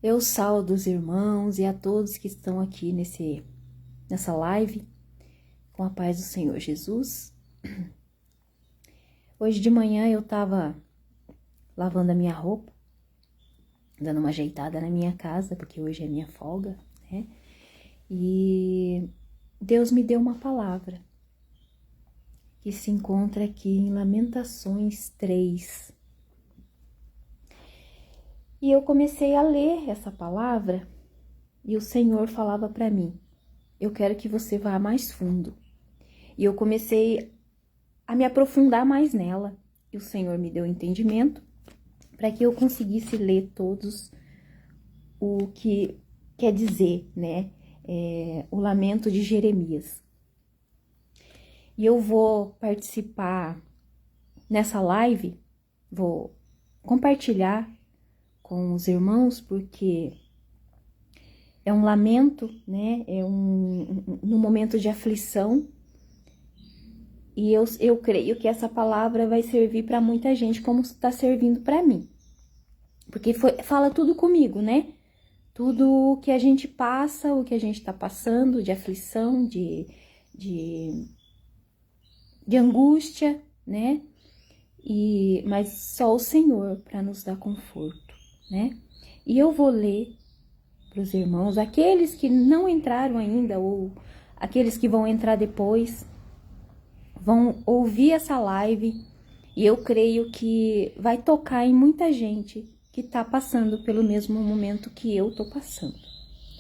Eu saúdo os irmãos e a todos que estão aqui nessa live, com a paz do Senhor Jesus. Hoje de manhã eu estava lavando a minha roupa, dando uma ajeitada na minha casa, porque hoje é minha folga, né? E Deus me deu uma palavra, que se encontra aqui em Lamentações 3. E eu comecei a ler essa palavra e o Senhor falava para mim: eu quero que você vá mais fundo. E eu comecei a me aprofundar mais nela. E o Senhor me deu entendimento para que eu conseguisse ler todos o que quer dizer, né? O lamento de Jeremias. E eu vou participar nessa live, vou compartilhar com os irmãos, porque é um lamento, né? No momento de aflição. E eu creio que essa palavra vai servir para muita gente, como está servindo para mim. Porque fala tudo comigo, né? Tudo o que a gente passa, o que a gente está passando, de aflição, de angústia, né? Mas só o Senhor para nos dar conforto, né? E eu vou ler para os irmãos, aqueles que não entraram ainda, ou aqueles que vão entrar depois, vão ouvir essa live, e eu creio que vai tocar em muita gente que está passando pelo mesmo momento que eu estou passando.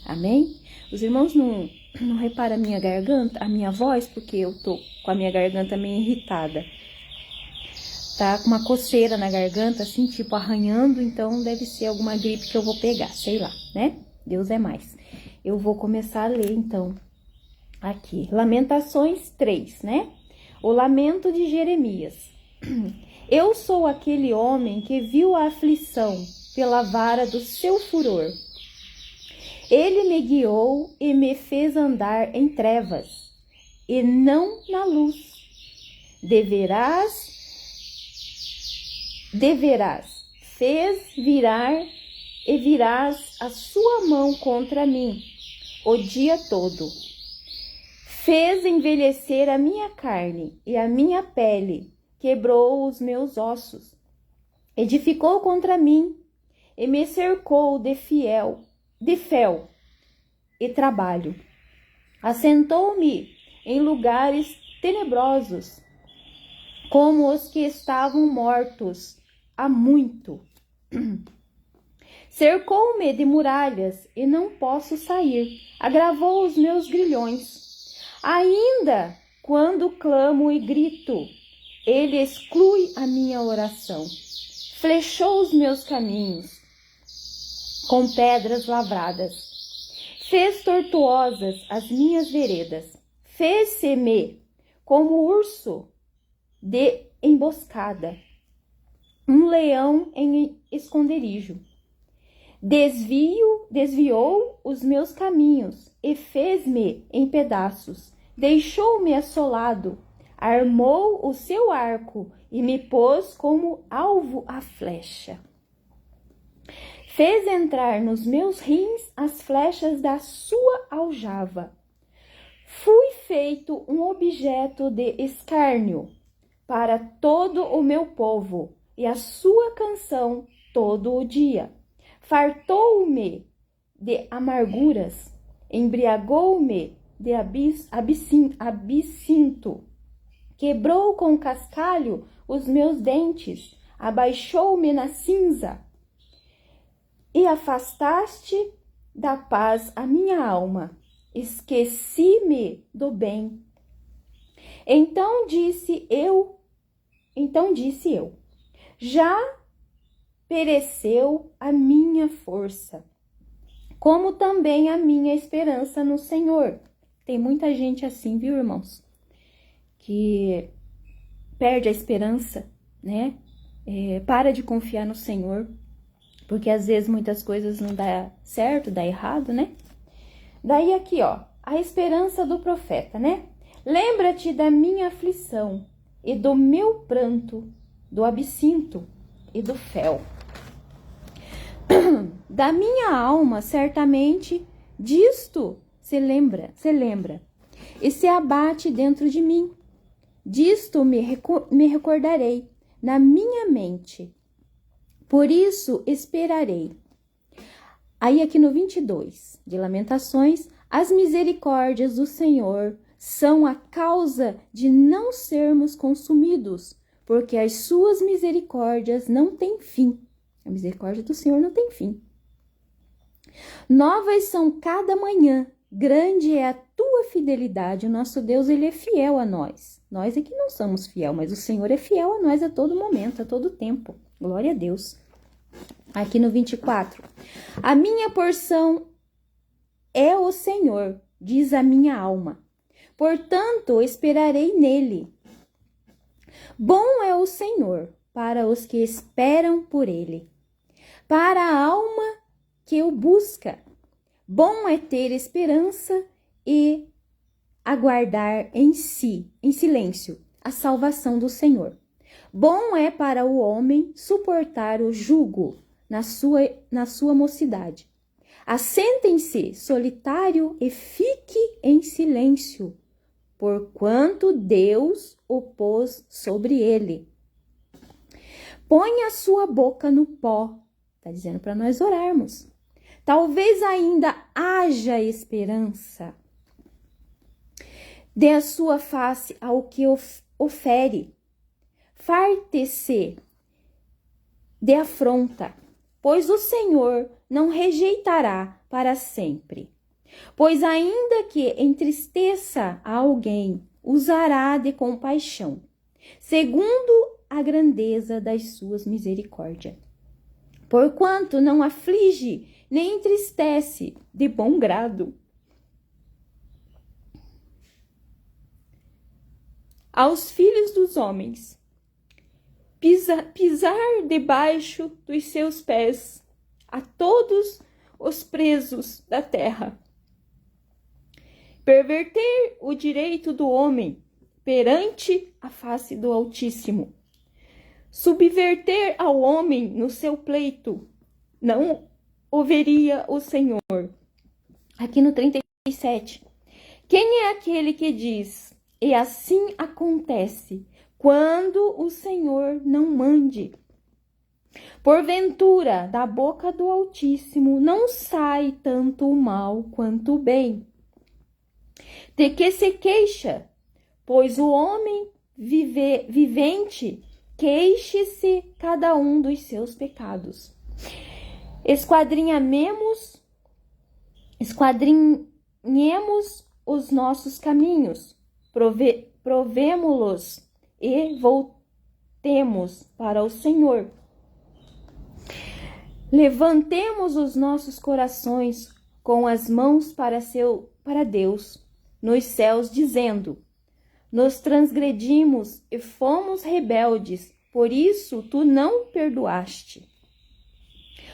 Amém? Os irmãos não reparam a minha garganta, a minha voz, porque eu tô com a minha garganta meio irritada. Tá com uma coceira na garganta, assim, tipo arranhando, então deve ser alguma gripe que eu vou pegar, sei lá, né? Deus é mais. Eu vou começar a ler, então, aqui. Lamentações 3, né? O lamento de Jeremias. Eu sou aquele homem que viu a aflição pela vara do seu furor. Ele me guiou e me fez andar em trevas, e não na luz. Deverás, fez virar e virás a sua mão contra mim o dia todo. Fez envelhecer a minha carne e a minha pele, quebrou os meus ossos. Edificou contra mim e me cercou de fel e trabalho. Assentou-me em lugares tenebrosos, como os que estavam mortos há muito. Cercou-me de muralhas e não posso sair. Agravou os meus grilhões. Ainda quando clamo e grito, ele exclui a minha oração. Flechou os meus caminhos com pedras lavradas. Fez tortuosas as minhas veredas. Fez-se-me como urso de emboscada, um leão em esconderijo. Desviou os meus caminhos e fez-me em pedaços. Deixou-me assolado, armou o seu arco e me pôs como alvo a flecha. Fez entrar nos meus rins as flechas da sua aljava. Fui feito um objeto de escárnio para todo o meu povo e a sua canção todo o dia. Fartou-me de amarguras, embriagou-me de absinto, quebrou com cascalho os meus dentes, abaixou-me na cinza, e afastaste da paz a minha alma, esqueci-me do bem. Então disse eu, já pereceu a minha força, como também a minha esperança no Senhor. Tem muita gente assim, viu, irmãos? Que perde a esperança, né? Para de confiar no Senhor, porque às vezes muitas coisas não dá certo, dá errado, né? Daí aqui, ó, a esperança do profeta, né? Lembra-te da minha aflição e do meu pranto, do absinto e do fel. Da minha alma, certamente, disto se lembra, e se abate dentro de mim. Disto me recordarei na minha mente. Por isso esperarei. Aí aqui no 22 de Lamentações, as misericórdias do Senhor são a causa de não sermos consumidos, porque as suas misericórdias não têm fim. A misericórdia do Senhor não tem fim. Novas são cada manhã, grande é a tua fidelidade. O nosso Deus, ele é fiel a nós. Nós é que não somos fiel, mas o Senhor é fiel a nós a todo momento, a todo tempo. Glória a Deus. Aqui no 24. A minha porção é o Senhor, diz a minha alma. Portanto, esperarei nele. Bom é o Senhor para os que esperam por ele, para a alma que o busca. Bom é ter esperança e aguardar em silêncio, a salvação do Senhor. Bom é para o homem suportar o jugo na sua mocidade. Assentem-se solitário e fique em silêncio, porquanto Deus o pôs sobre ele. Põe a sua boca no pó. Está dizendo para nós orarmos. Talvez ainda haja esperança. Dê a sua face ao que ofere. Farte-se de afronta, pois o Senhor não rejeitará para sempre. Pois ainda que entristeça a alguém, usará de compaixão, segundo a grandeza das suas misericórdias. Porquanto não aflige, nem entristece de bom grado. Aos filhos dos homens, pisar debaixo dos seus pés, a todos os presos da terra. Perverter o direito do homem perante a face do Altíssimo. Subverter ao homem no seu pleito, não o veria o Senhor. Aqui no 37. Quem é aquele que diz, e assim acontece, quando o Senhor não mande? Porventura, da boca do Altíssimo não sai tanto o mal quanto o bem. De que se queixa? Pois o homem vivente queixe-se cada um dos seus pecados. Esquadrinhemos os nossos caminhos, provemo-los e voltemos para o Senhor. Levantemos os nossos corações com as mãos para Deus nos céus, dizendo: nos transgredimos e fomos rebeldes, por isso tu não perdoaste.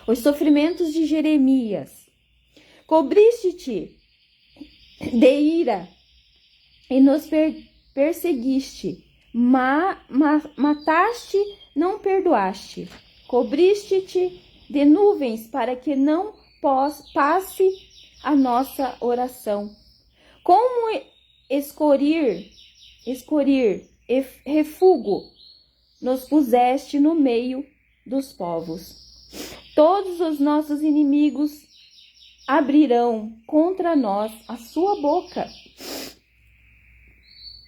Os sofrimentos de Jeremias. Cobriste-te de ira e nos perseguiste, mataste, não perdoaste. Cobriste-te de nuvens para que não passe a nossa oração. Como escorir e refúgio nos puseste no meio dos povos. Todos os nossos inimigos abrirão contra nós a sua boca.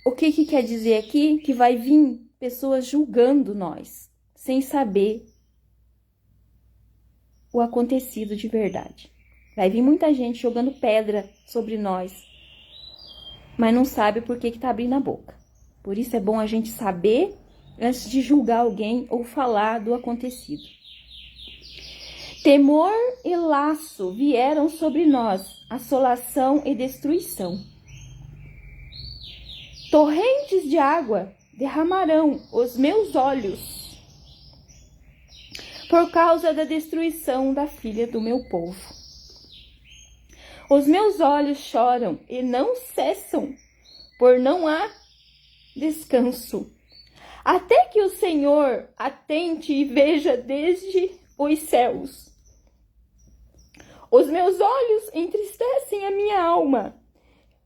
O que quer dizer aqui? Que vai vir pessoas julgando nós, sem saber o acontecido de verdade. Vai vir muita gente jogando pedra sobre nós, mas não sabe por que está abrindo a boca. Por isso é bom a gente saber antes de julgar alguém ou falar do acontecido. Temor e laço vieram sobre nós, assolação e destruição. Torrentes de água derramarão os meus olhos por causa da destruição da filha do meu povo. Os meus olhos choram e não cessam, por não há descanso. Até que o Senhor atente e veja desde os céus. Os meus olhos entristecem a minha alma,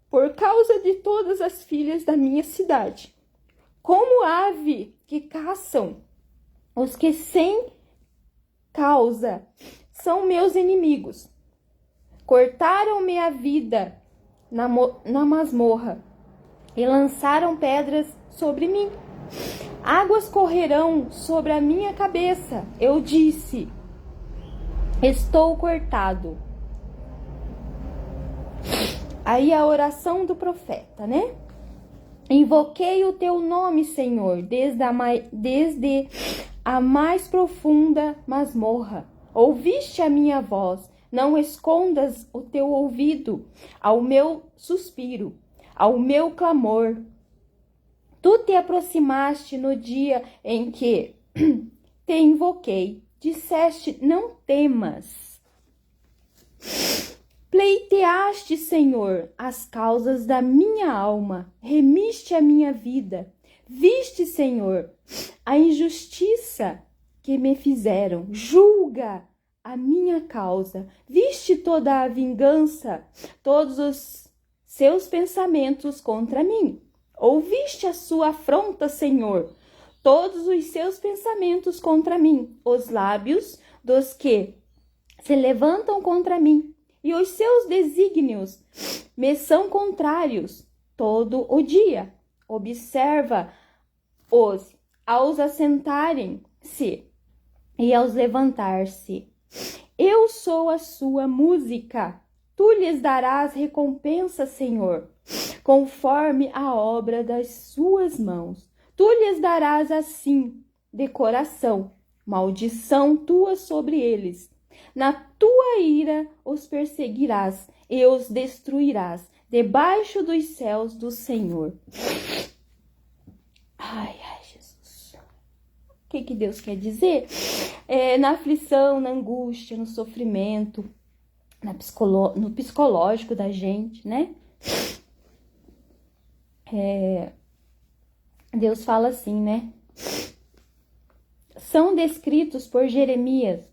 por causa de todas as filhas da minha cidade. Como ave que caçam, os que sem causa são meus inimigos. Cortaram-me a vida na masmorra e lançaram pedras sobre mim. Águas correrão sobre a minha cabeça. Eu disse: estou cortado. Aí a oração do profeta, né? Invoquei o teu nome, Senhor, desde a mais profunda masmorra. Ouviste a minha voz. Não escondas o teu ouvido ao meu suspiro, ao meu clamor. Tu te aproximaste no dia em que te invoquei. Disseste: não temas. Pleiteaste, Senhor, as causas da minha alma. Remiste a minha vida. Viste, Senhor, a injustiça que me fizeram. Julga a minha causa. Viste toda a vingança, todos os seus pensamentos contra mim. Ouviste a sua afronta, Senhor, todos os seus pensamentos contra mim, os lábios dos que se levantam contra mim, e os seus desígnios me são contrários todo o dia. Observa-os aos assentarem-se e aos levantar-se. Eu sou a sua música. Tu lhes darás recompensa, Senhor, conforme a obra das suas mãos. Tu lhes darás assim de coração, maldição tua sobre eles. Na tua ira os perseguirás e os destruirás debaixo dos céus do Senhor. Ai, Jesus. O que Deus quer dizer? Na aflição, na angústia, no sofrimento, no psicológico da gente, né? Deus fala assim, né? São descritos por Jeremias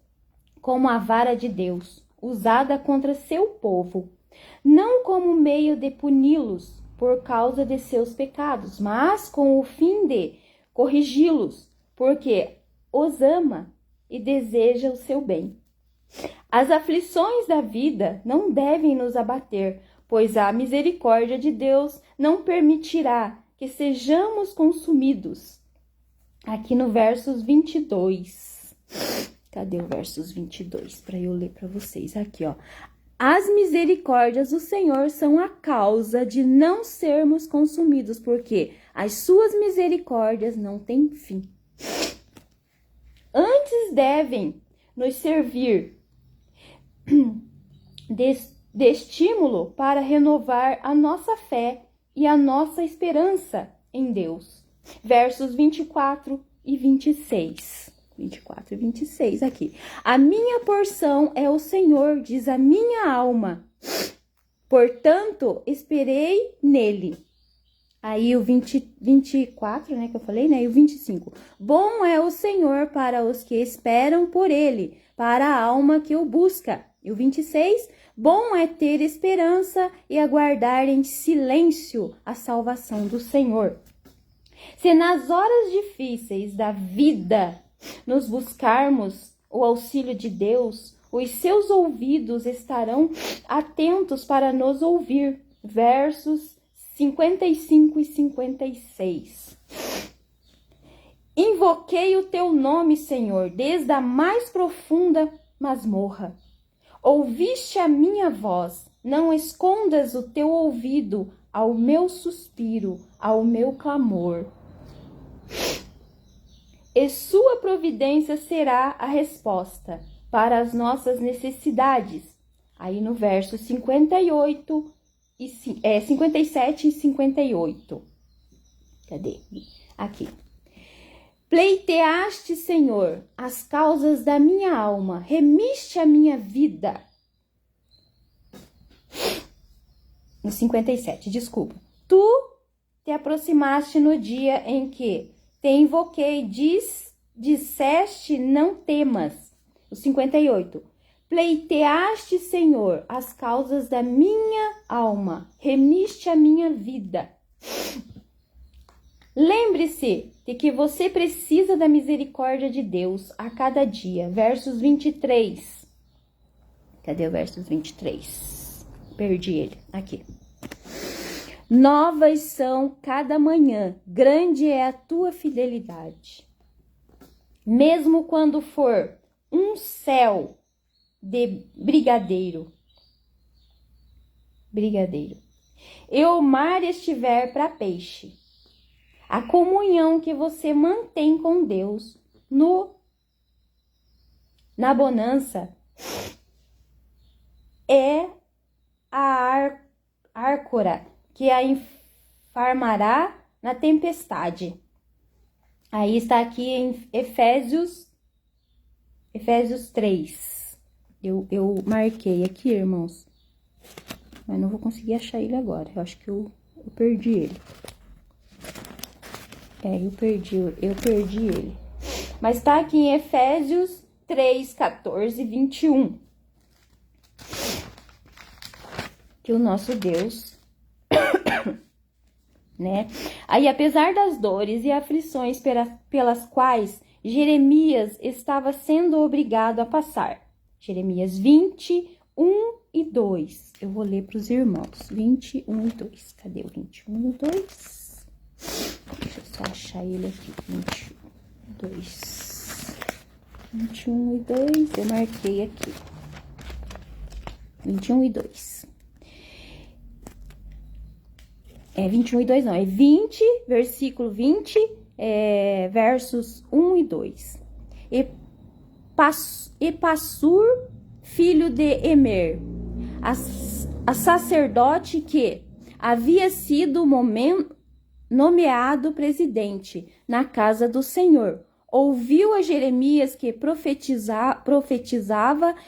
como a vara de Deus, usada contra seu povo, não como meio de puni-los por causa de seus pecados, mas com o fim de corrigi-los, porque os ama e deseja o seu bem. As aflições da vida não devem nos abater, pois a misericórdia de Deus não permitirá que sejamos consumidos. Aqui no versos 22. Cadê o versos 22? Para eu ler para vocês. Aqui, ó. As misericórdias do Senhor são a causa de não sermos consumidos, porque as suas misericórdias não têm fim. Antes devem nos servir de estímulo para renovar a nossa fé e a nossa esperança em Deus. Versos 24 e 26. 24 e 26 aqui. A minha porção é o Senhor, diz a minha alma. Portanto, esperei nele. Aí o 24, né, que eu falei, né? E o 25. Bom é o Senhor para os que esperam por ele, para a alma que o busca. E o 26. Bom é ter esperança e aguardar em silêncio a salvação do Senhor. Se nas horas difíceis da vida nos buscarmos o auxílio de Deus, os seus ouvidos estarão atentos para nos ouvir. Versos 55 e 56. Invoquei o teu nome, Senhor, desde a mais profunda masmorra. Ouviste a minha voz, não escondas o teu ouvido ao meu suspiro, ao meu clamor. E sua providência será a resposta para as nossas necessidades. Aí no verso 58 57 e 58. Cadê? Aqui. Pleiteaste, Senhor, as causas da minha alma, remiste a minha vida. No 57, desculpa. Tu te aproximaste no dia em que te invoquei, disseste, não temas. O 58. Pleiteaste, Senhor, as causas da minha alma, remiste a minha vida. Lembre-se de que você precisa da misericórdia de Deus a cada dia. Versos 23. Cadê o versos 23? Perdi ele. Aqui. Novas são cada manhã, grande é a tua fidelidade. Mesmo quando for um céu de brigadeiro, e o mar estiver para peixe, a comunhão que você mantém com Deus na bonança é a âncora que a enfarmará na tempestade. Aí está aqui em Efésios 3. Eu marquei aqui, irmãos, mas não vou conseguir achar ele agora. Eu acho que eu perdi ele. Eu perdi ele. Mas tá aqui em Efésios 3, 14, 21. Que o nosso Deus, né? Aí, apesar das dores e aflições pelas quais Jeremias estava sendo obrigado a passar. Jeremias 21 e 2. Eu vou ler para os irmãos. 21 e 2. Cadê o 21 e 2? Deixa eu só achar ele aqui. 21 e 2. Eu marquei aqui. 21 e 2. 21 e 2 não. É 20, versículo 20, versos 1 e 2. E Passur, filho de Emer, a sacerdote que havia sido nomeado presidente na casa do Senhor, ouviu a Jeremias que profetizava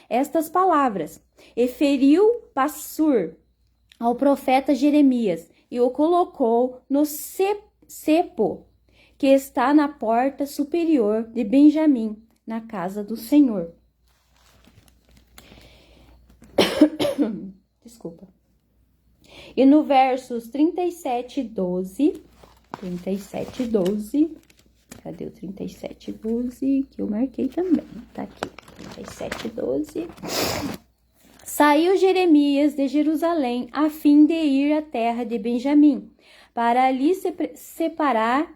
estas palavras, e feriu Passur ao profeta Jeremias, e o colocou no cepo que está na porta superior de Benjamim, na casa do Senhor. Desculpa. E no versos 37 e 12, cadê o 37 e 12? Que eu marquei também, tá aqui, 37 e 12. Saiu Jeremias de Jerusalém a fim de ir à terra de Benjamim, para ali separar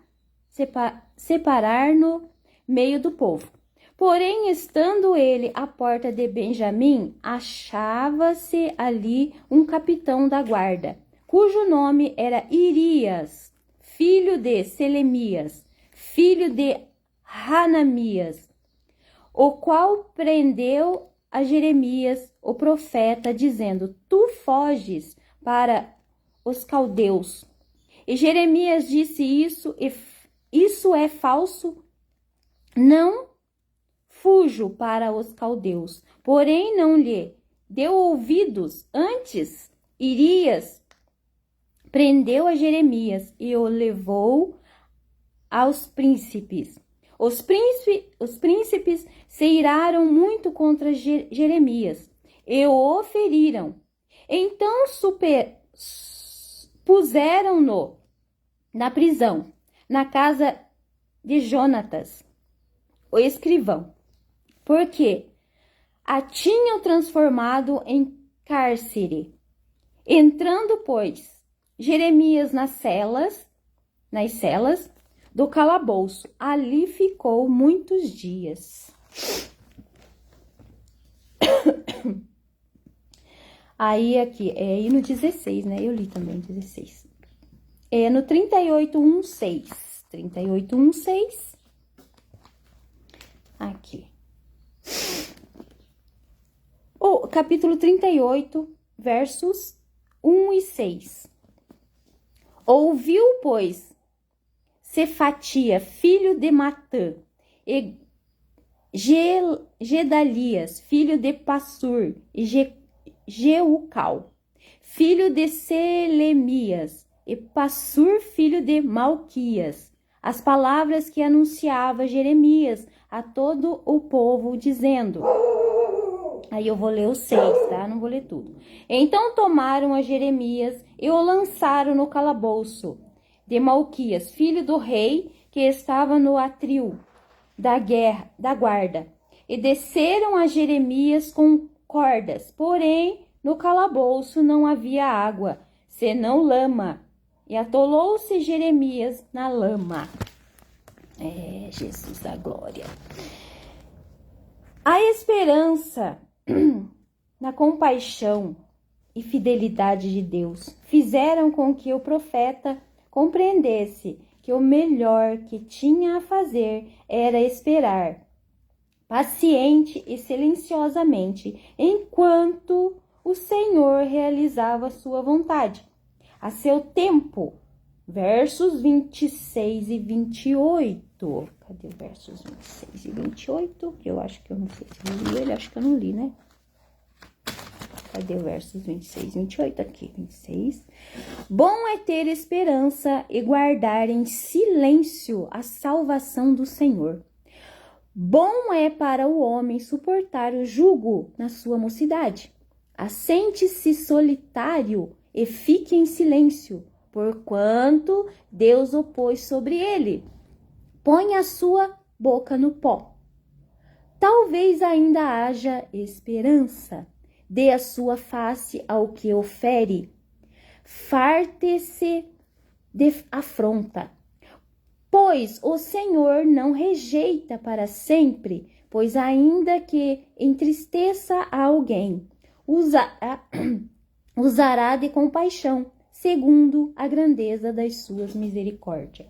no meio do povo. Porém, estando ele à porta de Benjamim, achava-se ali um capitão da guarda, cujo nome era Irias, filho de Selemias, filho de Hanamias, o qual prendeu a Jeremias, o profeta, dizendo: Tu foges para os caldeus. E Jeremias disse: Isso é falso. Não fujo para os caldeus. Porém, não lhe deu ouvidos. Antes, Irias prendeu a Jeremias e o levou aos príncipes. Os príncipes se iraram muito contra Jeremias e o feriram. Então puseram-no na prisão, na casa de Jonatas, o escrivão, porque a tinham transformado em cárcere. Entrando, pois, Jeremias nas celas do calabouço, ali ficou muitos dias. Aí aqui, aí no 16, né? Eu li também 16. No 38:1-6. 38:1-6. Aqui. O capítulo 38, versos 1 e 6. Ouviu, pois, Cefatia, filho de Matã, e Gedalias, filho de Passur, e Jeucal, filho de Selemias, e Passur, filho de Malquias, as palavras que anunciava Jeremias a todo o povo, dizendo: Aí eu vou ler os 6, tá? Não vou ler tudo. Então tomaram a Jeremias e o lançaram no calabouço de Malquias, filho do rei, que estava no átrio da guarda. E desceram a Jeremias com cordas, porém no calabouço não havia água, senão lama. E atolou-se Jeremias na lama. Jesus da glória. A esperança na compaixão e fidelidade de Deus fizeram com que o profeta compreendesse que o melhor que tinha a fazer era esperar, paciente e silenciosamente, enquanto o Senhor realizava sua vontade, a seu tempo. Versos 26 e 28. Cadê o versos 26 e 28? Que eu acho que eu não sei se eu li ele, acho que eu não li, né? Cadê o versos 26 e 28? Aqui, 26. Bom é ter esperança e guardar em silêncio a salvação do Senhor. Bom é para o homem suportar o jugo na sua mocidade. Assente-se solitário e fique em silêncio, porquanto Deus o pôs sobre ele. Põe a sua boca no pó. Talvez ainda haja esperança. Dê a sua face ao que ofere. Farte-se de afronta. Pois o Senhor não rejeita para sempre, pois ainda que entristeça a alguém, usará de compaixão, segundo a grandeza das suas misericórdias.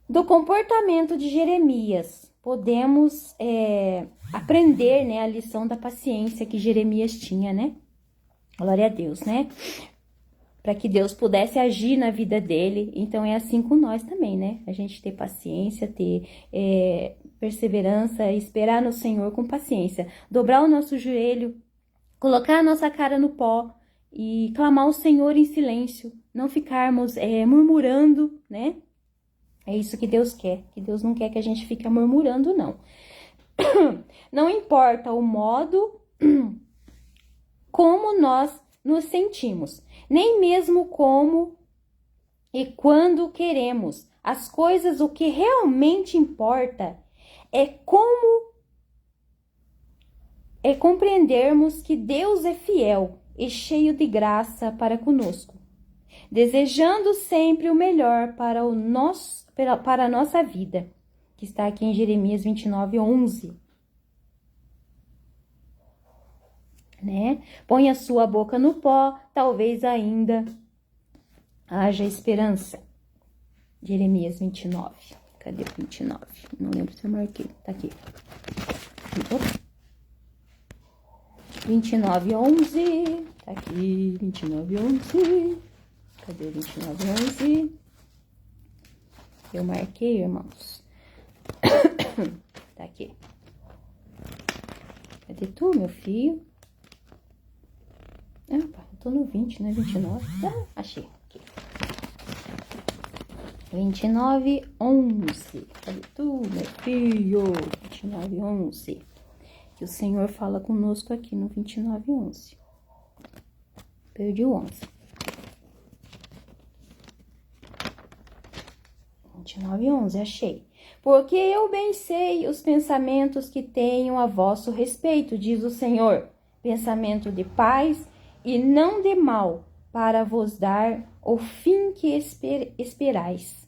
Do comportamento de Jeremias, podemos aprender, né, a lição da paciência que Jeremias tinha, né? Glória a Deus, né? Para que Deus pudesse agir na vida dele. Então, é assim com nós também, né? A gente ter paciência, ter perseverança, esperar no Senhor com paciência. Dobrar o nosso joelho, colocar a nossa cara no pó e clamar ao Senhor em silêncio. Não ficarmos murmurando, né? É isso que Deus quer. Que Deus não quer que a gente fique murmurando, não. Não importa o modo como nós nos sentimos, nem mesmo como e quando queremos. As coisas, o que realmente importa é compreendermos que Deus é fiel e cheio de graça para conosco, desejando sempre o melhor para a nossa vida, que está aqui em Jeremias 29:11. Né? Põe a sua boca no pó, talvez ainda haja esperança. Jeremias 29. Cadê o 29? Não lembro se eu marquei. Tá aqui. 29:11. Tá aqui. 29:11. Cadê o 29:11? Eu marquei, irmãos. Tá aqui. Cadê tu, meu filho? Opa, eu tô no 20, né? 29. Ah, achei. Aqui. 29:11. Cadê tu, meu filho? 29:11. Que o Senhor fala conosco aqui no 29:11. Perdi o 11. 29:11, achei. Porque eu bem sei os pensamentos que tenho a vosso respeito, diz o Senhor. Pensamento de paz e não de mal, para vos dar o fim que esperais.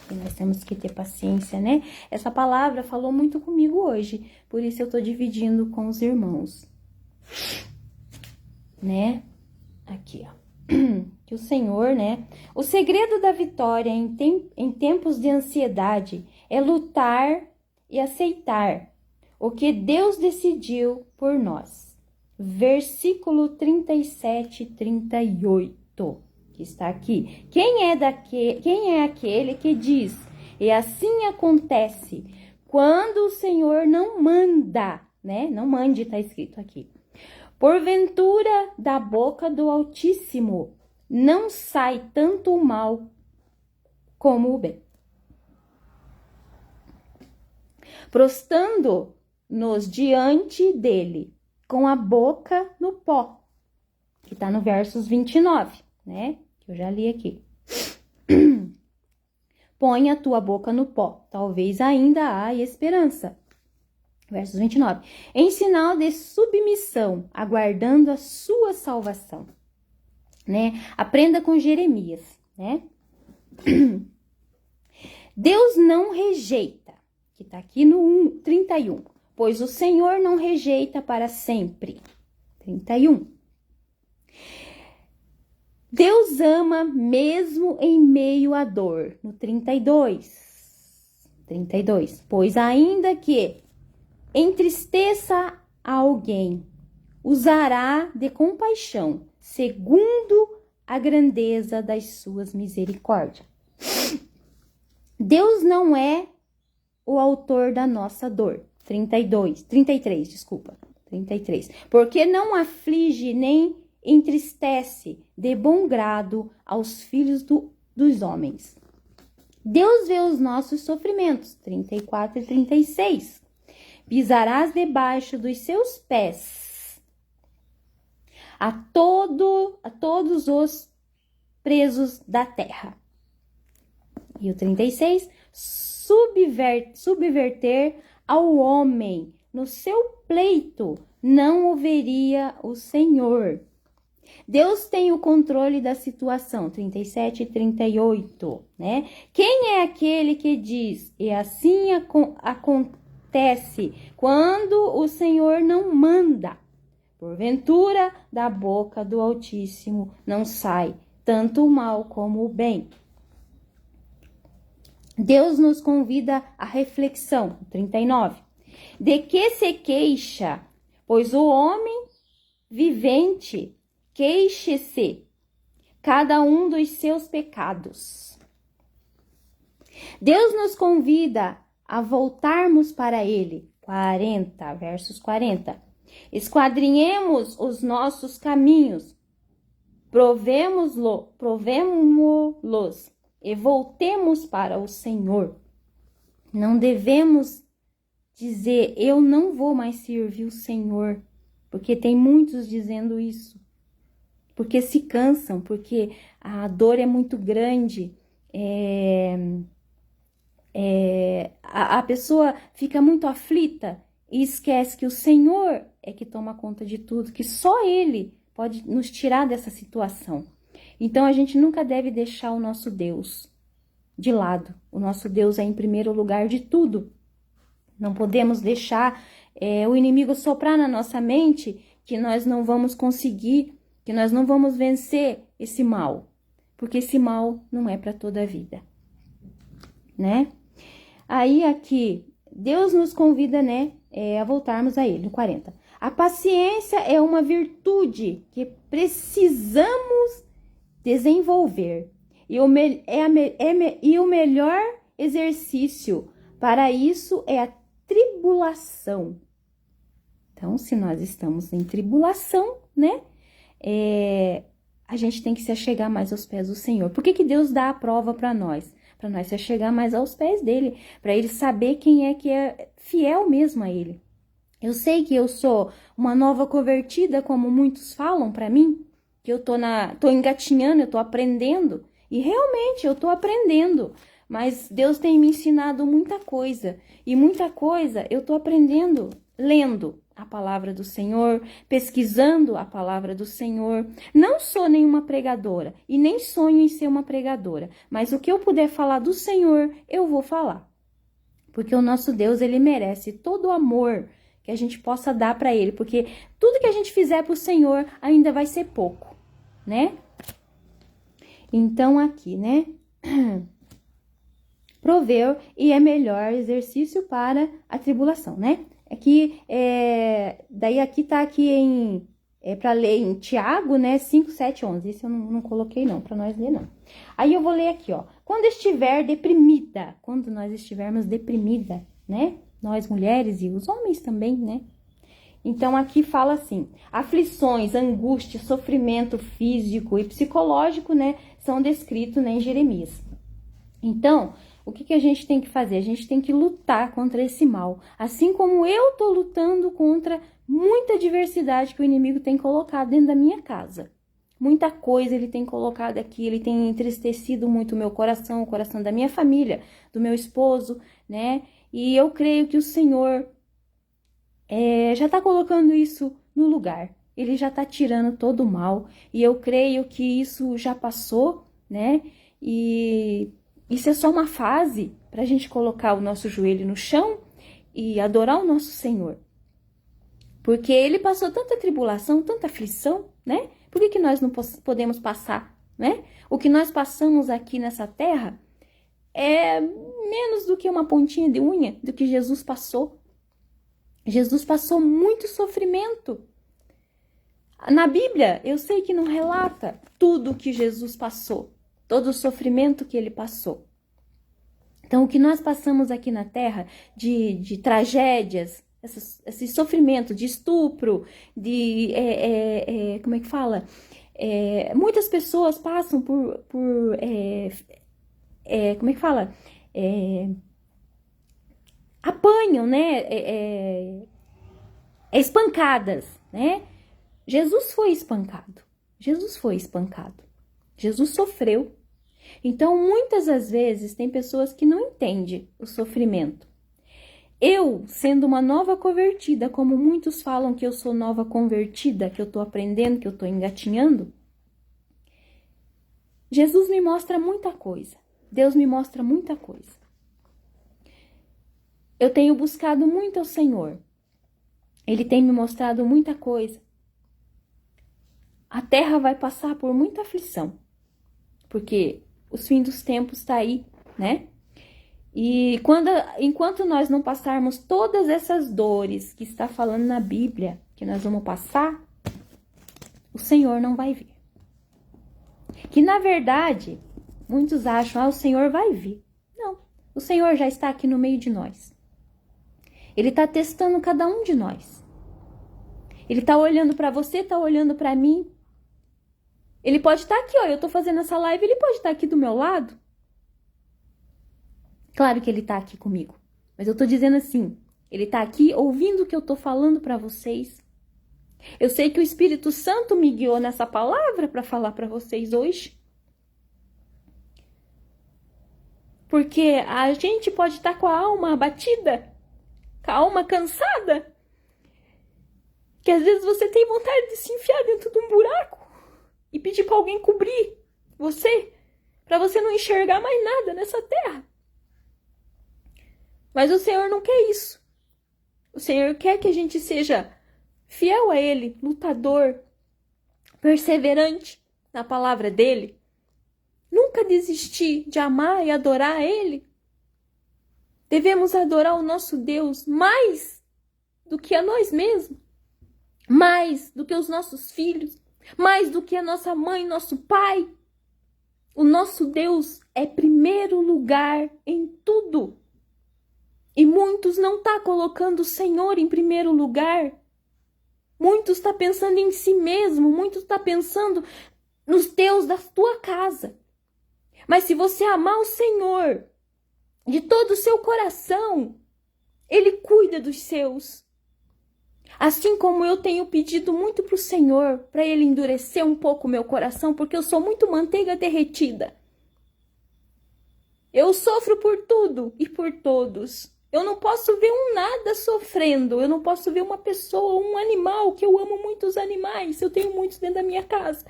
E nós temos que ter paciência, né? Essa palavra falou muito comigo hoje, por isso eu tô dividindo com os irmãos. Né? Aqui, ó. Que o Senhor, né? O segredo da vitória em tempos de ansiedade é lutar e aceitar o que Deus decidiu por nós. Versículo 37 e 38, que está aqui. Quem é aquele que diz, e assim acontece, quando o Senhor não manda, né? Não mande, está escrito aqui. Porventura, da boca do Altíssimo não sai tanto o mal como o bem. Prostrando nos diante dele, com a boca no pó, que está no versos 29, né? Que eu já li aqui. Põe a tua boca no pó, talvez ainda há esperança. Versos 29. Em sinal de submissão, aguardando a sua salvação. Né? Aprenda com Jeremias, né? Deus não rejeita, que está aqui no 31, pois o Senhor não rejeita para sempre. 31. Deus ama mesmo em meio à dor, no 32. 32. Pois ainda que entristeça alguém, usará de compaixão, segundo a grandeza das suas misericórdias. Deus não é o autor da nossa dor. 33, desculpa. 33. Porque não aflige nem entristece de bom grado aos filhos dos homens. Deus vê os nossos sofrimentos. 34 e 36. Pisarás debaixo dos seus pés a todos os presos da terra. E o 36, subverter ao homem no seu pleito não o veria o Senhor. Deus tem o controle da situação, 37 e 38, né? Quem é aquele que diz, e assim acontece quando o Senhor não manda? Porventura, da boca do Altíssimo não sai tanto o mal como o bem. Deus nos convida à reflexão, 39. De que se queixa? Pois o homem vivente queixe-se, cada um dos seus pecados. Deus nos convida a voltarmos para Ele, 40, versos 40. Esquadrinhemos os nossos caminhos, provemo-los e voltemos para o Senhor. Não devemos dizer, eu não vou mais servir o Senhor, porque tem muitos dizendo isso. Porque se cansam, porque a dor é muito grande, a pessoa fica muito aflita e esquece que o Senhor é que toma conta de tudo, que só Ele pode nos tirar dessa situação. Então, a gente nunca deve deixar o nosso Deus de lado. O nosso Deus é em primeiro lugar de tudo. Não podemos deixar o inimigo soprar na nossa mente que nós não vamos conseguir, que nós não vamos vencer esse mal. Porque esse mal não é para toda a vida, né? Aí aqui, Deus nos convida, né, a voltarmos a Ele, no 40. A paciência é uma virtude que precisamos desenvolver. E o melhor exercício para isso é a tribulação. Então, se nós estamos em tribulação, né, a gente tem que se achegar mais aos pés do Senhor. Por que Deus dá a prova para nós? Para nós se achegar mais aos pés dele, para ele saber quem é que é fiel mesmo a ele. Eu sei que eu sou uma nova convertida, como muitos falam para mim, que eu tô engatinhando, eu tô aprendendo, e realmente eu tô aprendendo, mas Deus tem me ensinado muita coisa, e muita coisa eu tô aprendendo lendo a palavra do Senhor, pesquisando a palavra do Senhor. Não sou nenhuma pregadora e nem sonho em ser uma pregadora, mas o que eu puder falar do Senhor, eu vou falar. Porque o nosso Deus, ele merece todo o amor que a gente possa dar para ele, porque tudo que a gente fizer para o Senhor ainda vai ser pouco, né? Então aqui, né? Prover e é melhor exercício para a tribulação, né? Aqui, daí aqui tá aqui para ler em Tiago, né, 5, 7, 11. Esse eu não coloquei não, para nós ler não. Aí eu vou ler aqui, ó. Quando nós estivermos deprimida, né, nós mulheres e os homens também, né. Então aqui fala assim, aflições, angústia, sofrimento físico e psicológico, né, são descritos, né, em Jeremias. Então, o que a gente tem que fazer? A gente tem que lutar contra esse mal. Assim como eu tô lutando contra muita diversidade que o inimigo tem colocado dentro da minha casa. Muita coisa ele tem colocado aqui, ele tem entristecido muito o meu coração, o coração da minha família, do meu esposo, né? E eu creio que o Senhor já tá colocando isso no lugar. Ele já tá tirando todo o mal. E eu creio que isso já passou, né? E isso é só uma fase para a gente colocar o nosso joelho no chão e adorar o nosso Senhor. Porque ele passou tanta tribulação, tanta aflição, né? Por que nós não podemos passar, né? O que nós passamos aqui nessa terra é menos do que uma pontinha de unha do que Jesus passou. Jesus passou muito sofrimento. Na Bíblia, eu sei que não relata tudo o que Jesus passou, todo o sofrimento que ele passou. Então, o que nós passamos aqui na Terra de tragédias, esse sofrimento de estupro, como é que fala? Muitas pessoas passam por como é que fala? Apanham, né? Espancadas, né? Jesus foi espancado. Jesus foi espancado. Jesus sofreu. Então, muitas das vezes, tem pessoas que não entendem o sofrimento. Eu, sendo uma nova convertida, como muitos falam que eu sou nova convertida, que eu tô aprendendo, que eu tô engatinhando, Jesus me mostra muita coisa. Deus me mostra muita coisa. Eu tenho buscado muito ao Senhor. Ele tem me mostrado muita coisa. A terra vai passar por muita aflição, porque os fins dos tempos está aí, né? E enquanto nós não passarmos todas essas dores que está falando na Bíblia, que nós vamos passar, o Senhor não vai vir. Que na verdade, muitos acham, o Senhor vai vir. Não, o Senhor já está aqui no meio de nós. Ele está testando cada um de nós. Ele está olhando para você, está olhando para mim. Ele pode estar aqui, ó, eu tô fazendo essa live, ele pode estar aqui do meu lado. Claro que ele tá aqui comigo, mas eu tô dizendo assim, ele tá aqui ouvindo o que eu tô falando para vocês. Eu sei que o Espírito Santo me guiou nessa palavra para falar para vocês hoje. Porque a gente pode estar com a alma abatida, com a alma cansada, que às vezes você tem vontade de se enfiar dentro de um buraco e pedir para alguém cobrir você, para você não enxergar mais nada nessa terra. Mas o Senhor não quer isso. O Senhor quer que a gente seja fiel a Ele, lutador, perseverante na palavra dEle. Nunca desistir de amar e adorar a Ele. Devemos adorar o nosso Deus mais do que a nós mesmos, mais do que os nossos filhos, mais do que a nossa mãe, nosso pai. O nosso Deus é primeiro lugar em tudo. E muitos não estão colocando o Senhor em primeiro lugar. Muitos estão pensando em si mesmo. Muitos estão pensando nos teus da tua casa. Mas se você amar o Senhor de todo o seu coração, Ele cuida dos seus. Assim como eu tenho pedido muito para o Senhor, para Ele endurecer um pouco o meu coração, porque eu sou muito manteiga derretida. Eu sofro por tudo e por todos. Eu não posso ver um nada sofrendo. Eu não posso ver uma pessoa, um animal, que eu amo muitos animais. Eu tenho muitos dentro da minha casa.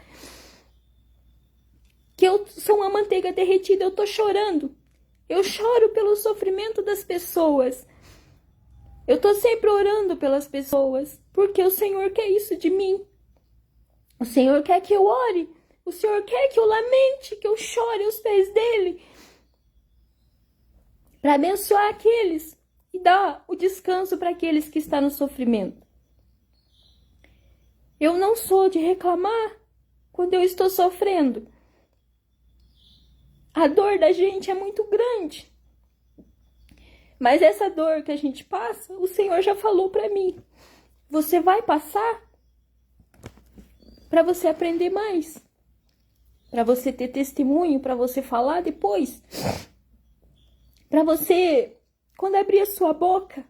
Que eu sou uma manteiga derretida, eu tô chorando. Eu choro pelo sofrimento das pessoas. Eu tô sempre orando pelas pessoas, porque o Senhor quer isso de mim. O Senhor quer que eu ore. O Senhor quer que eu lamente, que eu chore aos pés dele. Para abençoar aqueles e dar o descanso para aqueles que estão no sofrimento. Eu não sou de reclamar quando eu estou sofrendo. A dor da gente é muito grande. Mas essa dor que a gente passa, o Senhor já falou para mim. Você vai passar para você aprender mais. Para você ter testemunho, para você falar depois. Para você, quando abrir a sua boca,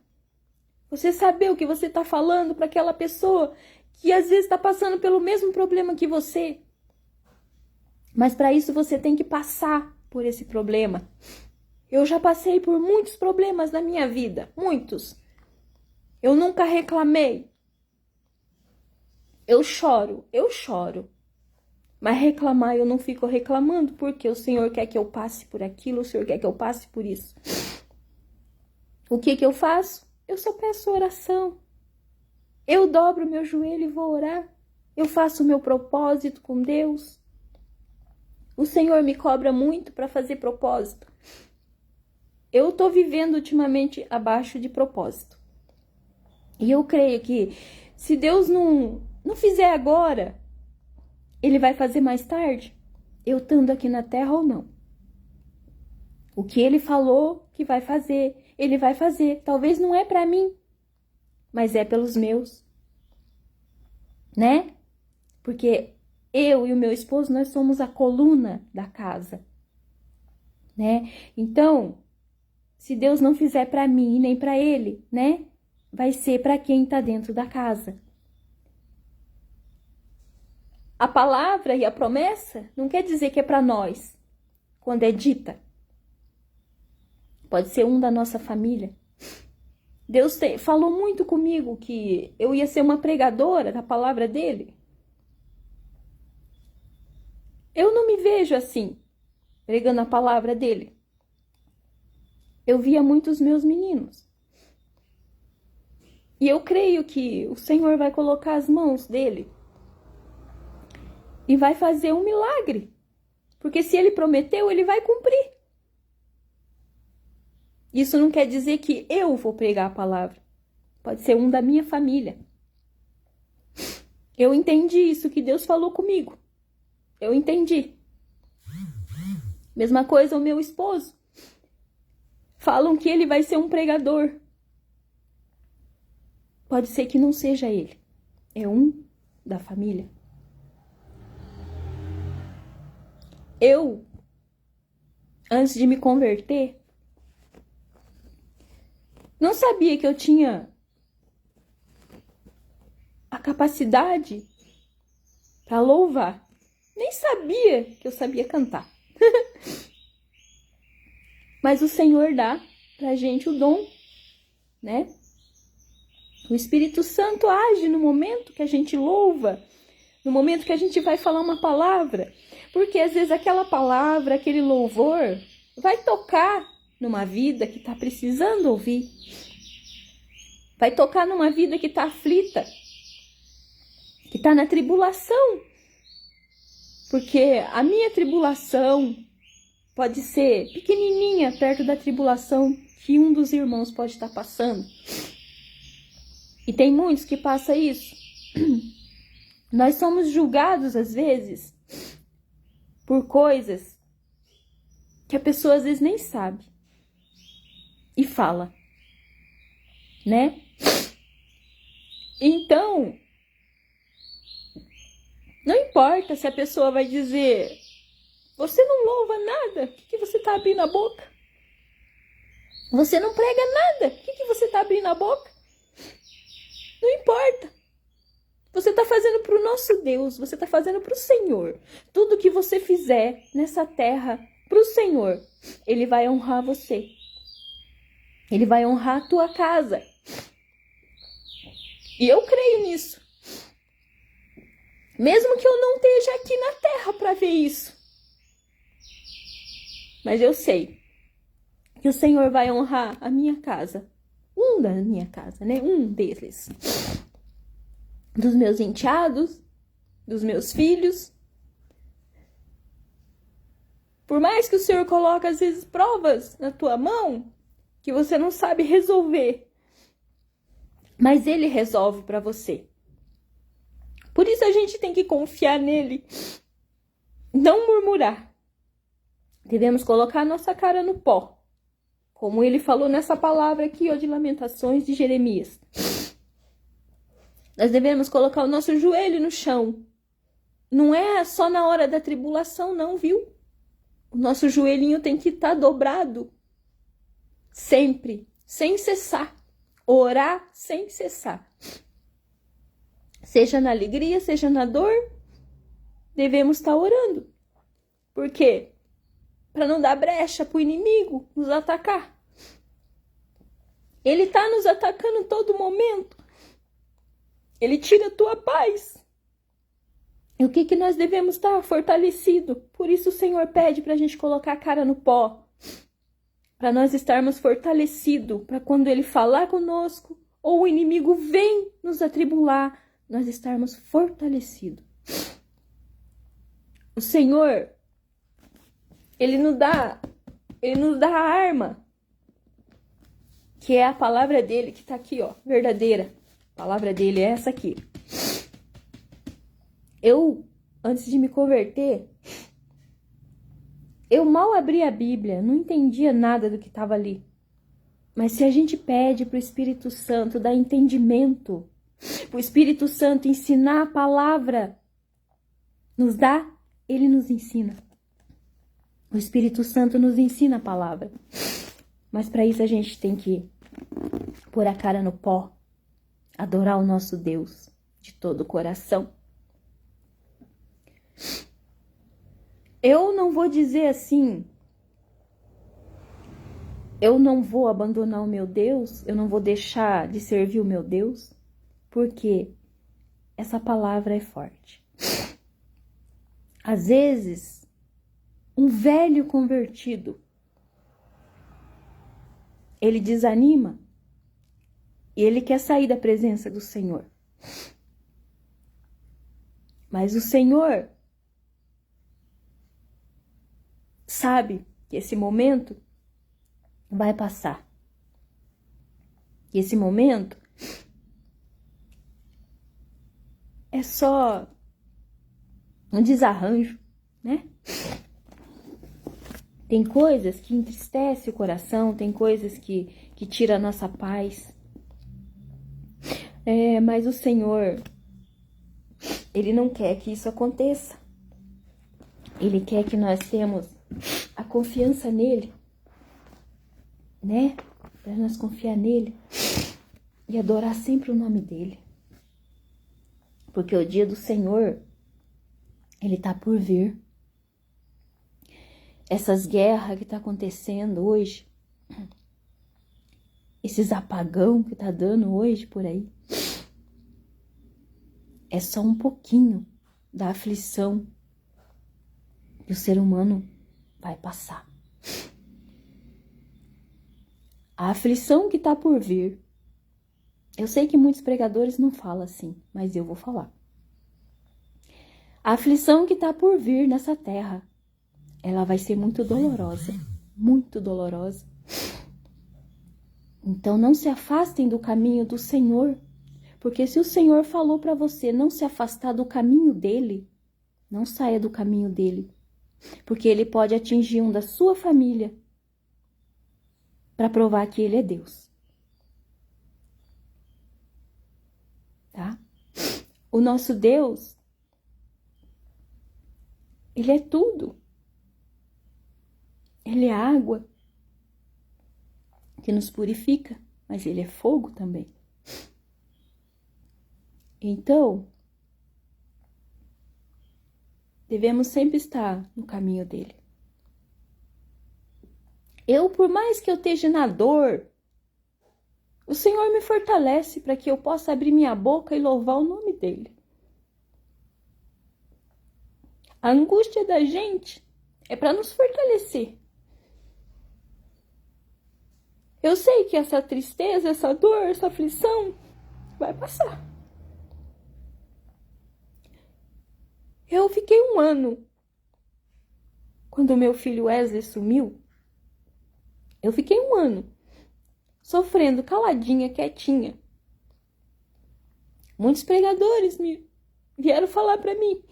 você saber o que você está falando para aquela pessoa que às vezes está passando pelo mesmo problema que você. Mas para isso você tem que passar por esse problema. Eu já passei por muitos problemas na minha vida, muitos. Eu nunca reclamei. Eu choro. Mas reclamar eu não fico reclamando, porque o Senhor quer que eu passe por aquilo, o Senhor quer que eu passe por isso. O que eu faço? Eu só peço oração. Eu dobro meu joelho e vou orar. Eu faço o meu propósito com Deus. O Senhor me cobra muito para fazer propósito. Eu estou vivendo ultimamente abaixo de propósito. E eu creio que se Deus não fizer agora, Ele vai fazer mais tarde, eu estando aqui na terra ou não. O que Ele falou que vai fazer, Ele vai fazer. Talvez não é para mim, mas é pelos meus. Né? Porque eu e o meu esposo, nós somos a coluna da casa. Né? Então, se Deus não fizer para mim nem para ele, né? Vai ser para quem está dentro da casa. A palavra e a promessa não quer dizer que é para nós, quando é dita. Pode ser um da nossa família. Deus falou muito comigo que eu ia ser uma pregadora da palavra dele. Eu não me vejo assim, pregando a palavra dele. Eu via muitos meus meninos. E eu creio que o Senhor vai colocar as mãos dele e vai fazer um milagre. Porque se ele prometeu, ele vai cumprir. Isso não quer dizer que eu vou pregar a palavra. Pode ser um da minha família. Eu entendi isso que Deus falou comigo. Eu entendi. Mesma coisa o meu esposo. Falam que ele vai ser um pregador. Pode ser que não seja ele. É um da família. Eu, antes de me converter, não sabia que eu tinha a capacidade para louvar. Nem sabia que eu sabia cantar. Mas o Senhor dá pra gente o dom, né? O Espírito Santo age no momento que a gente louva, no momento que a gente vai falar uma palavra. Porque às vezes aquela palavra, aquele louvor, vai tocar numa vida que está precisando ouvir. Vai tocar numa vida que está aflita, que está na tribulação. Porque a minha tribulação pode ser pequenininha perto da tribulação que um dos irmãos pode estar passando. E tem muitos que passam isso. Nós somos julgados, às vezes, por coisas que a pessoa, às vezes, nem sabe. E fala. Né? Então, não importa se a pessoa vai dizer: você não louva nada, o que você está abrindo a boca? Você não prega nada, o que você está abrindo a boca? Não importa. Você está fazendo para o nosso Deus, você está fazendo para o Senhor. Tudo que você fizer nessa terra para o Senhor, Ele vai honrar você. Ele vai honrar a tua casa. E eu creio nisso. Mesmo que eu não esteja aqui na terra para ver isso. Mas eu sei que o Senhor vai honrar a minha casa. Um da minha casa, né? Um deles. Dos meus enteados, dos meus filhos. Por mais que o Senhor coloque, às vezes, provas na tua mão, que você não sabe resolver. Mas Ele resolve para você. Por isso a gente tem que confiar nele. Não murmurar. Devemos colocar a nossa cara no pó. Como ele falou nessa palavra aqui, ó, de Lamentações de Jeremias. Nós devemos colocar o nosso joelho no chão. Não é só na hora da tribulação, não, viu? O nosso joelhinho tem que estar dobrado. sempre, sem cessar. Orar sem cessar. Seja na alegria, seja na dor, devemos estar orando. Por quê? Para não dar brecha para o inimigo nos atacar. Ele está nos atacando todo momento. Ele tira a tua paz. E o que nós devemos estar? Fortalecido. Por isso o Senhor pede para a gente colocar a cara no pó. Para nós estarmos fortalecidos. Para quando Ele falar conosco, ou o inimigo vem nos atribular, nós estarmos fortalecidos. O Senhor, Ele nos dá a arma, que é a palavra dele, que está aqui, ó, verdadeira. A palavra dele é essa aqui. Eu, antes de me converter, eu mal abri a Bíblia, não entendia nada do que estava ali. Mas se a gente pede para o Espírito Santo dar entendimento, para o Espírito Santo ensinar a palavra, nos dá, ele nos ensina. O Espírito Santo nos ensina a palavra. Mas para isso a gente tem que pôr a cara no pó, adorar o nosso Deus de todo o coração. Eu não vou dizer assim, eu não vou abandonar o meu Deus, eu não vou deixar de servir o meu Deus, porque essa palavra é forte. Às vezes, um velho convertido, ele desanima e ele quer sair da presença do Senhor. Mas o Senhor sabe que esse momento vai passar. E esse momento é só um desarranjo, né? Tem coisas que entristecem o coração, tem coisas que tiram a nossa paz. Mas o Senhor, Ele não quer que isso aconteça. Ele quer que nós tenhamos a confiança nele, né? Para nós confiar nele e adorar sempre o nome dele. Porque o dia do Senhor, ele tá por vir. Essas guerras que tá acontecendo hoje, esses apagão que tá dando hoje por aí, é só um pouquinho da aflição que o ser humano vai passar. A aflição que tá por vir, eu sei que muitos pregadores não falam assim, mas eu vou falar. A aflição que tá por vir nessa terra, ela vai ser muito dolorosa, muito dolorosa. Então não se afastem do caminho do Senhor, porque se o Senhor falou para você não se afastar do caminho dele, não saia do caminho dele, porque ele pode atingir um da sua família para provar que ele é Deus. Tá? O nosso Deus, ele é tudo. Ele é água que nos purifica, mas ele é fogo também. Então, devemos sempre estar no caminho dele. Eu, por mais que eu esteja na dor, o Senhor me fortalece para que eu possa abrir minha boca e louvar o nome dele. A angústia da gente é para nos fortalecer. Eu sei que essa tristeza, essa dor, essa aflição vai passar. Eu fiquei 1 ano. Quando meu filho Wesley sumiu, eu fiquei 1 ano sofrendo, caladinha, quietinha. Muitos pregadores me vieram falar para mim: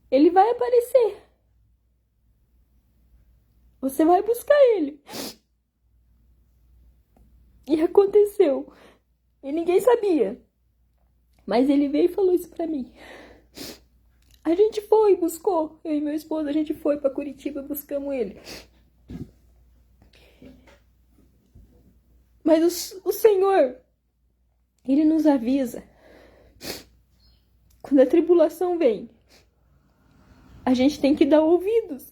ele vai aparecer. Você vai buscar ele. E aconteceu. E ninguém sabia. Mas ele veio e falou isso pra mim. A gente foi, buscou. Eu e meu esposo, a gente foi pra Curitiba e buscamos ele. Mas o Senhor, Ele nos avisa. Quando a tribulação vem, a gente tem que dar ouvidos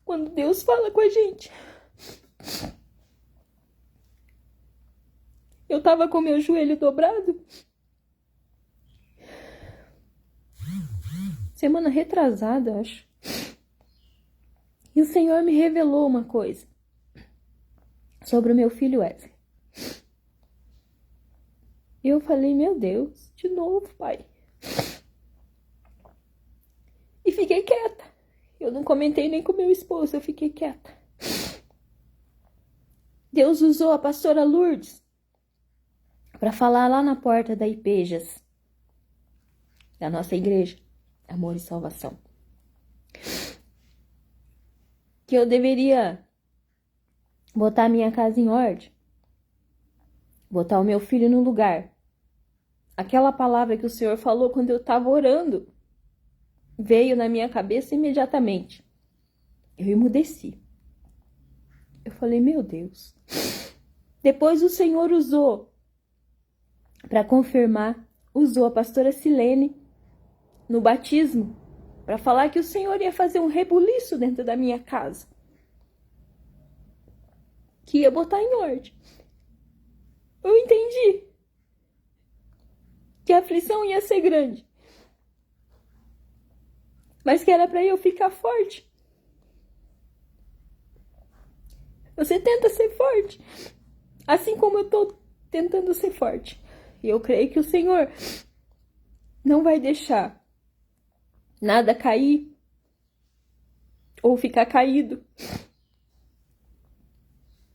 quando Deus fala com a gente. Eu tava com meu joelho dobrado. Semana retrasada, acho. E o Senhor me revelou uma coisa sobre o meu filho Wesley. E eu falei, meu Deus, de novo, pai. E fiquei quieta. Eu não comentei nem com meu esposo, eu fiquei quieta. Deus usou a pastora Lourdes para falar lá na porta da Ipejas, da nossa igreja, Amor e Salvação, que eu deveria botar a minha casa em ordem, botar o meu filho no lugar. Aquela palavra que o Senhor falou quando eu estava orando veio na minha cabeça imediatamente. Eu emudeci. Eu falei, meu Deus. Depois o Senhor usou, para confirmar, usou a pastora Silene no batismo, para falar que o Senhor ia fazer um rebuliço dentro da minha casa, que ia botar em ordem. Eu entendi que a aflição ia ser grande, mas que era para eu ficar forte. Você tenta ser forte, assim como eu tô tentando ser forte. E eu creio que o Senhor não vai deixar nada cair ou ficar caído,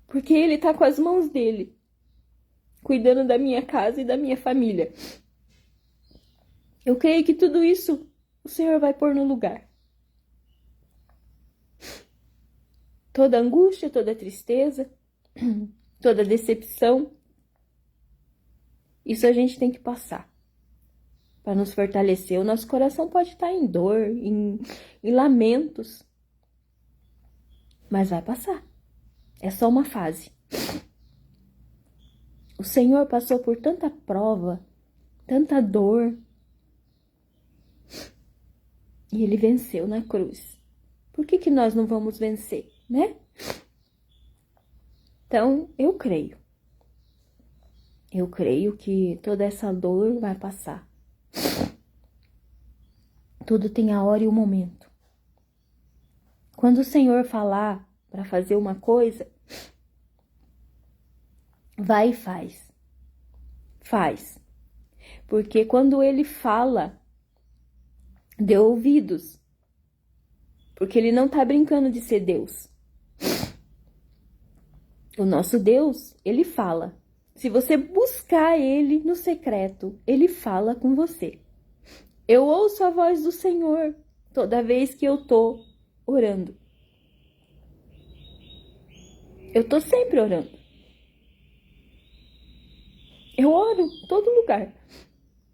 porque Ele tá com as mãos dele, cuidando da minha casa e da minha família. Eu creio que tudo isso o Senhor vai pôr no lugar. Toda angústia, toda tristeza, toda decepção, isso a gente tem que passar para nos fortalecer. O nosso coração pode estar em dor, em lamentos, mas vai passar. É só uma fase. O Senhor passou por tanta prova, tanta dor, e Ele venceu na cruz. Por que nós não vamos vencer, né? Então, eu creio. Eu creio que toda essa dor vai passar. Tudo tem a hora e o momento. Quando o Senhor falar para fazer uma coisa, vai e faz. Faz. Porque quando Ele fala, dê ouvidos. Porque Ele não tá brincando de ser Deus. O nosso Deus, Ele fala. Se você buscar Ele no secreto, Ele fala com você. Eu ouço a voz do Senhor toda vez que eu tô orando. Eu tô sempre orando. Eu oro em todo lugar.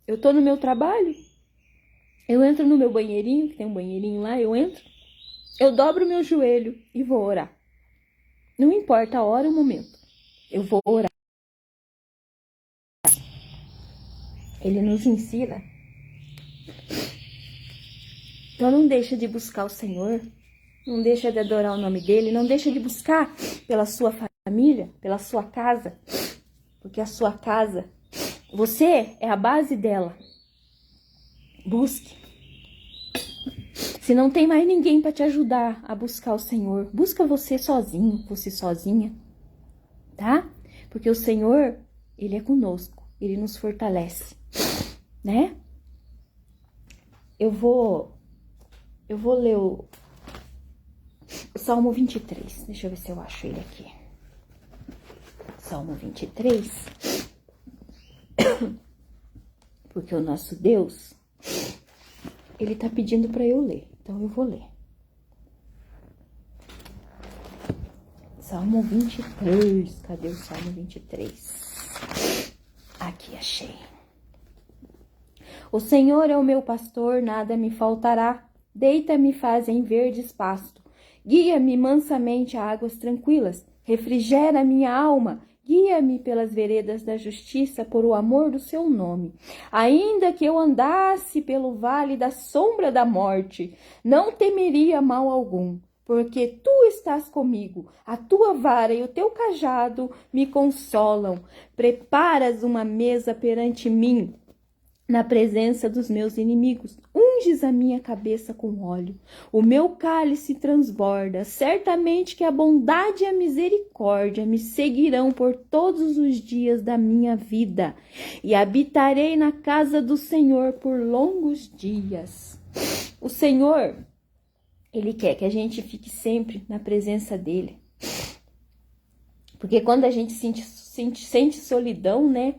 Eu tô no meu trabalho, eu entro no meu banheirinho, que tem um banheirinho lá, eu entro, eu dobro meu joelho e vou orar. Não importa a hora ou o momento, eu vou orar. Ele nos ensina. Então não deixa de buscar o Senhor, não deixa de adorar o nome dele, não deixa de buscar pela sua família, pela sua casa, porque a sua casa, você é a base dela. Busque. Se não tem mais ninguém para te ajudar a buscar o Senhor, busca você sozinho, você sozinha, tá? Porque o Senhor, Ele é conosco, Ele nos fortalece, né? Eu vou ler o Salmo 23, deixa eu ver se eu acho ele aqui. Salmo 23, porque o nosso Deus, Ele tá pedindo para eu ler, então eu vou ler. Salmo 23, cadê o Salmo 23? Aqui, achei. O Senhor é o meu pastor, nada me faltará. Deita-me, faz em verdes pasto. Guia-me mansamente a águas tranquilas. Refrigera minha alma. Guia-me pelas veredas da justiça por o amor do seu nome. Ainda que eu andasse pelo vale da sombra da morte, não temeria mal algum, porque tu estás comigo. A tua vara e o teu cajado me consolam. Preparas uma mesa perante mim, na presença dos meus inimigos. Unges a minha cabeça com óleo. O meu cálice transborda. Certamente que a bondade e a misericórdia me seguirão por todos os dias da minha vida. E habitarei na casa do Senhor por longos dias. O Senhor, Ele quer que a gente fique sempre na presença dEle. Porque quando a gente sente solidão, né?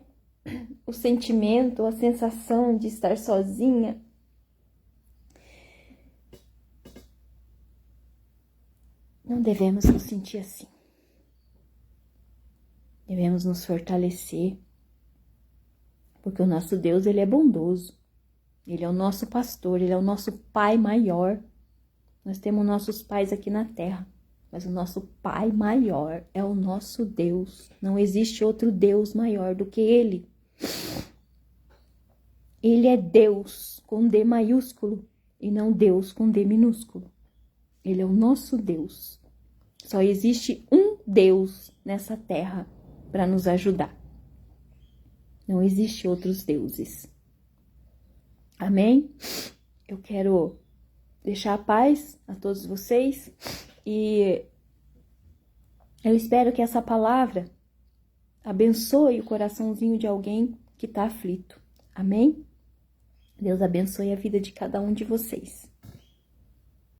O sentimento, a sensação de estar sozinha, não devemos nos sentir assim. Devemos nos fortalecer, porque o nosso Deus, Ele é bondoso. Ele é o nosso pastor, Ele é o nosso Pai maior. Nós temos nossos pais aqui na terra, mas o nosso Pai maior é o nosso Deus. Não existe outro Deus maior do que Ele. Ele é Deus com D maiúsculo e não Deus com D minúsculo. Ele é o nosso Deus. Só existe um Deus nessa terra para nos ajudar. Não existe outros deuses. Amém? Eu quero deixar a paz a todos vocês e eu espero que essa palavra abençoe o coraçãozinho de alguém que está aflito. Amém? Deus abençoe a vida de cada um de vocês.